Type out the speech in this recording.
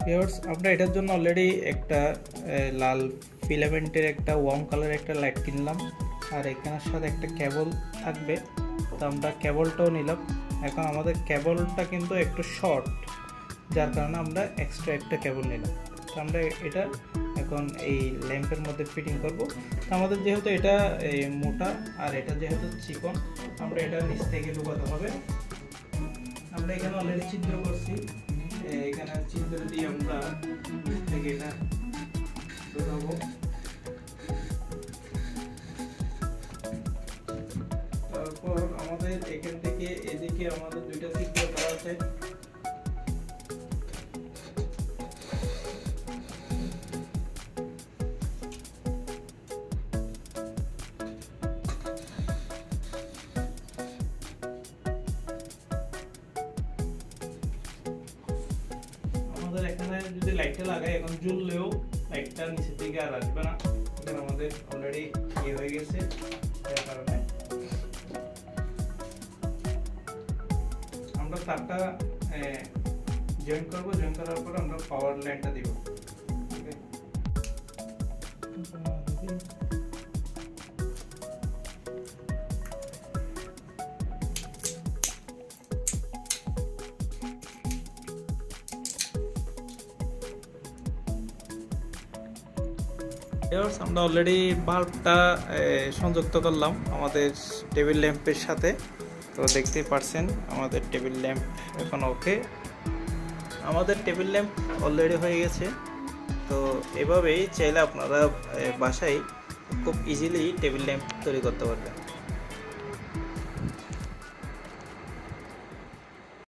Viewers আমরা এটার জন্য অলরেডি একটা লাল ফিলামেন্টের একটা ওয়ার্ম কালার একটা লাইট কিনলাম, আর এখানের সাথে একটা কেবল থাকবে, তো আমরা কেবলটাও নিলাম। এখন আমাদের কেবলটা কিন্তু একটু শর্ট, যার কারণে আমরা এক্সট্রা একটা কেবল নিলাম। তো আমরা এটা এখন এই ল্যাম্পের মধ্যে ফিটিং করব। তো আমাদের যেহেতু এটা মোটা আর এটা যেহেতু চিকন, আমরা এটা নিচ থেকে ঢুকাতে হবে। আমরা এখানে অলরেডি ছিদ্র করছি, এখানে ছিদ্র দিয়ে আমরা নিচ থেকে এটা ঢুকাবো। তারপর আমাদের এখান থেকে এদিকে আমাদের দুইটা ছিদ্র করা আছে। এখানে যদি লাইটটা লাগাই, এখন জ্বললেও লাইটটা নিচের দিকে আর আসবে না, এখানে আমাদের অলরেডি হয়ে গেছে। তার কারণে আমরা তারটা জয়েন করব, জয়েন করার পর আমরা পাওয়ার লাইনটা দিব। আমরা অলরেডি বাল্বটা সংযুক্ত করলাম আমাদের টেবিল ল্যাম্পের সাথে। তো দেখতেই পারছেন আমাদের টেবিল ল্যাম্প এখন ওকে, আমাদের টেবিল ল্যাম্প অলরেডি হয়ে গেছে। তো এভাবেই চাইলে আপনারা বাসায় খুব ইজিলি টেবিল ল্যাম্প তৈরি করতে পারবেন।